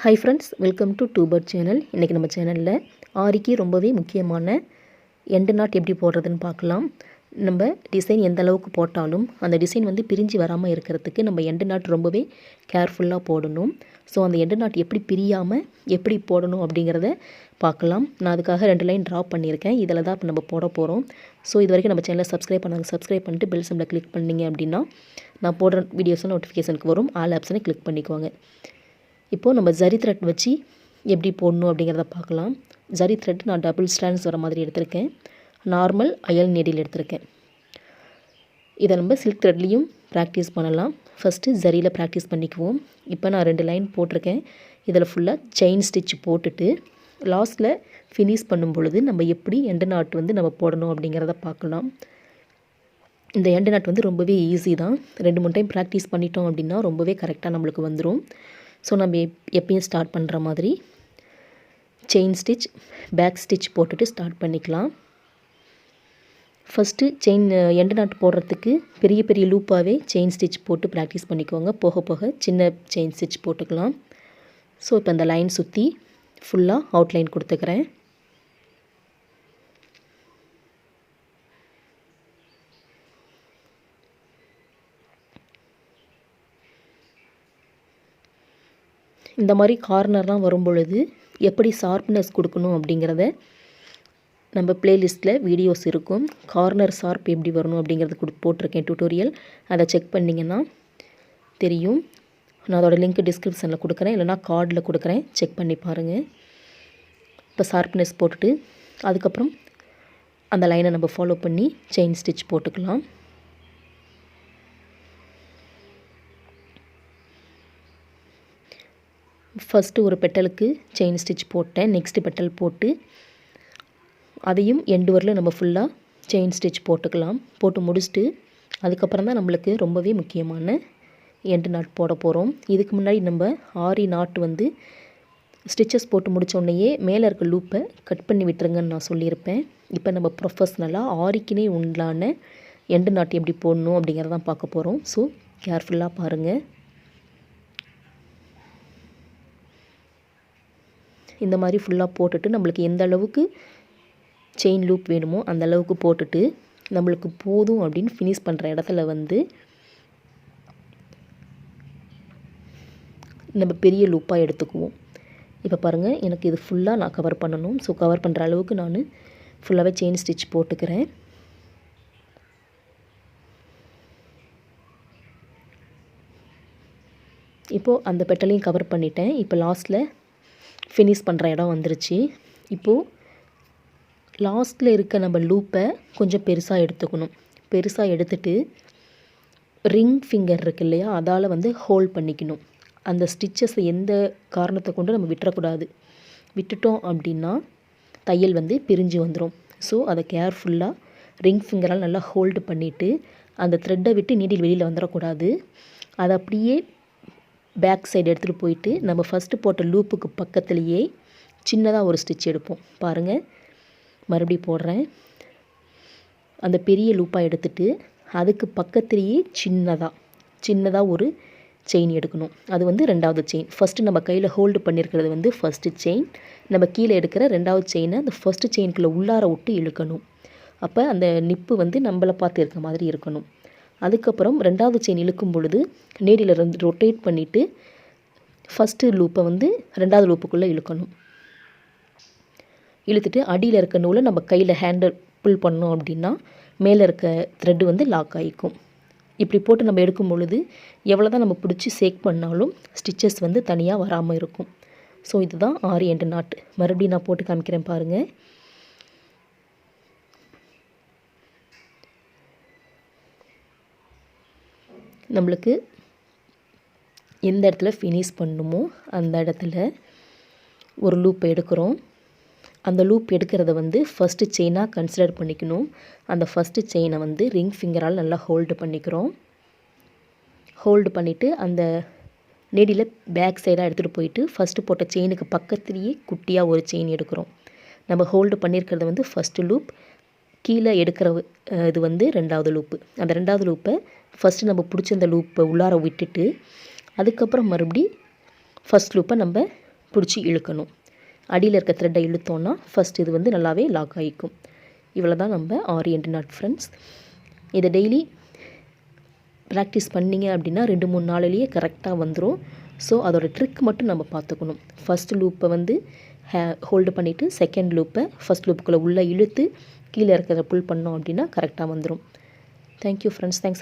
Hi friends, welcome to Tuber channel. இன்னைக்கு நம்ம சேனல்ல ஆரிக்கு ரொம்பவே முக்கியமான எண்ட் நாட் எப்படி போடுறதுன்னு பார்க்கலாம். நம்ம டிசைன் எந்த அளவுக்கு போட்டாலும் அந்த டிசைன் வந்து பிரிஞ்சு வராம இருக்கிறதுக்கு நம்ம எண்ட் நாட் ரொம்பவே கேர்ஃபுல்லா போடணும். சோ அந்த எண்ட் நாட் எப்படி பிரியாம எப்படி போடணும் அப்படிங்கறத பார்க்கலாம். நான் அதுக்காக 2 லைன் டிரா பண்ணியிருக்கேன். இதல தான் இப்ப நம்ம போட போறோம். சோ இதுவரைக்கும் நம்ம சேனலை சப்ஸ்கிரைப் பண்ணாங்க சப்ஸ்கிரைப் பண்ணிட்டு பெல் சிம்பலை கிளிக் பண்ணீங்க அப்படினா நான் போடுற வீடியோஸ் நோட்டிஃபிகேஷனுக்கு வரும். ஆல் ஆப்ஷனை கிளிக் பண்ணிக்கோங்க. இப்போ நம்ம zari thread வச்சு எப்படி போடணும் அப்படிங்கறத பார்க்கலாம். zari thread நான் டபுள் ஸ்ட்ராண்ட்ஸ் வர மாதிரி எடுத்துர்க்கேன். நார்மல் அயல் நீடில் எடுத்துர்க்கேன். இத நம்ம silk threadலயும் practice பண்ணலாம். ஃபர்ஸ்ட் zariல practice பண்ணிக்குவோம். இப்போ நான் 2 லைன் போட்டுர்க்கேன். இதல ஃபுல்லா chain stitch போட்டுட்டு லாஸ்ட்ல finish பண்ணும் பொழுது நம்ம எப்படி எண்ட் நாட் வந்து நம்ம போடணும் அப்படிங்கறத பார்க்கலாம். இந்த எண்ட் நாட் வந்து ரொம்பவே ஈஸி தான். 2-3 டைம் practice பண்ணிட்டோம் அப்படினா ரொம்பவே கரெக்ட்டா நமக்கு வந்துரும். சோ நம்ம எப்பவும் ஸ்டார்ட் பண்ற மாதிரி chain stitch back stitch போட்டுட்டு ஸ்டார்ட் பண்ணிக்கலாம். ஃபர்ஸ்ட் chain எண்ட் நாட் போடுறதுக்கு பெரிய பெரிய லூப்பாவே chain stitch போட்டு பிராக்டீஸ் பண்ணிக்கோங்க. போக போக சின்ன chain stitch போட்டுக்கலாம். சோ இப்போ இந்த லைன் சுத்தி ஃபுல்லா அவுட்லைன் கொடுத்துக்கறேன். இந்த மாதிரி கார்னர்லாம் வரும் பொழுது எப்படி ஷார்ப்னஸ் கொடுக்கணும் அப்படிங்கறத நம்ம பிளேலிஸ்ட்ல வீடியோஸ் இருக்கும். கார்னர் ஷார்ப் எப்படி வரணும் அப்படிங்கறது போட்டுருக்கேன் டியூட்டோரியல். அத செக் பண்ணீங்கனா தெரியும். நான் அதோட லிங்க் டிஸ்கிரிப்ஷன்ல கொடுக்கிறேன் இல்லனா கார்ட்ல கொடுக்கிறேன். செக் பண்ணி பாருங்க. இப்போ ஷார்ப்னஸ் போட்டுட்டு அதுக்கு அப்புறம் அந்த லைனை நம்ம ஃபாலோ பண்ணி chain stitch போட்டுக்கலாம். ஃபர்ஸ்ட் ஒரு பெட்டலுக்கு chain stitch போட்டேன். நெக்ஸ்ட் பெட்டல் போட்டு அதையும் எண்ட் வரல நம்ம ஃபுல்லா chain stitch போட்டுக்கலாம். போட்டு முடிச்சிட்டு அதுக்கு அப்புறம் தான் நமக்கு ரொம்பவே முக்கியமான எண்ட் நாட் போட போறோம். இதுக்கு முன்னாடி நம்ம ஆரி நாட் வந்து ஸ்டிச்சஸ் போட்டு முடிச்ச உடனேயே மேல இருக்க லூப்பை கட் பண்ணி விட்டுருங்கன்னு நான் சொல்லியிருப்பேன். இப்போ நம்ம ப்ரொஃபஷனலா ஆரிக்குனே உண்டான எண்ட் நாட் எப்படி போடணும் அப்படிங்கறத தான் பார்க்க போறோம். சோ கேர்ஃபுல்லா பாருங்க. இந்த மாதிரி ஃபுல்லா போட்டுட்டு நமக்கு எந்த அளவுக்கு chain loop வேணுமோ அந்த அளவுக்கு போட்டுட்டு நமக்கு போதும் அப்படினு finish பண்ற இடத்துல வந்து நம்ம பெரிய லூப்பா எடுத்துக்குவோம். இப்போ பாருங்க எனக்கு இது ஃபுல்லா நான் கவர் பண்ணனும். சோ கவர் பண்ற அளவுக்கு நான் ஃபுல்லாவே chain stitch போட்டுக்கறேன். இப்போ அந்த பெட்டலையும் கவர் பண்ணிட்டேன். இப்போ லாஸ்ட்ல finish பண்ற இடம் வந்துருச்சு. இப்போ லாஸ்ட்ல இருக்க நம்ம லூப்பை கொஞ்சம் பெருசா எடுத்துக்கணும். பெருசா எடுத்துட்டு ரிங் ஃபிங்கர் இருக்கு இல்லையா அதால வந்து ஹோல்ட் பண்ணிக்கணும். அந்த ஸ்டிச்சஸ் எந்த காரணத்தை கொண்டு நம்ம விட்டுற கூடாது. விட்டுட்டோம் அப்படினா தையல் வந்து பிரிஞ்சு வந்துரும். சோ அத கேர்ஃபுல்லா ரிங் ஃபிங்கரால நல்லா ஹோல்ட் பண்ணிட்டு அந்த த்ரெட்டை விட்டு நீடில் வெளியில வந்துர கூடாது. அத அப்படியே பேக் சைடு எடுத்துட்டு போயிட்டு நம்ம ஃபர்ஸ்ட் போட்ட லூப்புக்கு பக்கத்துலயே சின்னதா ஒரு ஸ்டிட்ச் எடுப்போம். பாருங்க மறுபடியும் போடுறேன். அந்த பெரிய லூப்பா எடுத்துட்டு அதுக்கு பக்கத்துலயே சின்னதா ஒரு செயின் எடுக்கணும். அது வந்து இரண்டாவது செயின். ஃபர்ஸ்ட் நம்ம கையில ஹோல்ட் பண்ணிருக்கிறது வந்து ஃபர்ஸ்ட் செயின். நம்ம கீழ எடுக்கிற இரண்டாவது செயினை அந்த ஃபர்ஸ்ட் செயின்க்குள்ள உள்ளார விட்டு இழுக்கணும். அப்ப அந்த நிப்பு வந்து நம்மள பார்த்து இருக்க மாதிரி இருக்கணும். அதுக்கு அப்புறம் இரண்டாவது செயின் இழுக்கும் பொழுது நீடில இருந்து ரொட்டேட் பண்ணிட்டு ஃபர்ஸ்ட் லூப்பை வந்து இரண்டாவது லூப்புக்குள்ள இழுக்கணும். இழுத்துட்டு அடியில இருக்க நூலை நம்ம கையில ஹேண்டில் புல் பண்ணோம் அப்படினா மேல இருக்க thread வந்து லாக் ஆயிக்கும். இப்படி போட்டு நம்ம எடுக்கும் பொழுது எவ்வளவுதான் நம்ம பிடிச்சி சேக் பண்ணாலும் ஸ்டிச்சஸ் வந்து தனியா வராம இருக்கும். சோ இதுதான் ஆரி எண்ட் நாட். மறுபடியும் நான் போட்டு காமிக்கிறேன் பாருங்க. நமக்கு எந்த இடத்துல finish பண்ணனுமோ அந்த இடத்துல ஒரு லூப் எடுக்கறோம். அந்த லூப் எடுக்கிறத வந்து ஃபர்ஸ்ட் செயினா கன்சிடர் பண்ணிக்கணும். அந்த ஃபர்ஸ்ட் செயினை வந்து ரிங் ஃபிங்கரால நல்லா ஹோல்ட் பண்ணிக்கிறோம். ஹோல்ட் பண்ணிட்டு அந்த நீடில பேக் சைடா எடுத்துட்டு போயிட்டு ஃபர்ஸ்ட் போட்ட செயினுக்கு பக்கத்துலயே குட்டியா ஒரு செயின் எடுக்கறோம். நம்ம ஹோல்ட் பண்ணிருக்கிறது வந்து ஃபர்ஸ்ட் லூப். கீழ எடுக்கிற இது வந்து இரண்டாவது லூப். அந்த இரண்டாவது லூப்பை ஃபர்ஸ்ட் நம்ம பிடிச்ச அந்த லூப்பை உள்ளார விட்டுட்டு அதுக்கு அப்புறம் மறுபடி ஃபர்ஸ்ட் லூப்பை நம்ம பிடிச்சி இழுக்கணும். அடியில் இருக்க த்ரெட்டை இழுத்தோன்னா ஃபஸ்ட் இது வந்து நல்லாவே லாக் ஆகிக்கும். இவ்வளோ தான் நம்ம ஆரி எண்டு நாட் ஃப்ரெண்ட்ஸ். இதை டெய்லி ப்ராக்டிஸ் பண்ணிங்க அப்படின்னா 2-3 நாளிலேயே கரெக்டாக வந்துடும். ஸோ அதோட ட்ரிக் மட்டும் நம்ம பார்த்துக்கணும். ஃபஸ்ட் லூப்பை வந்து ஹோல்டு பண்ணிவிட்டு செகண்ட் லூப்பை ஃபஸ்ட் லூப்புக்குள்ளே உள்ளே இழுத்து கீழே இருக்கிறத புல் பண்ணோம் அப்படின்னா கரெக்டாக வந்துடும். Thank you friends. தேங்க்ஸ்.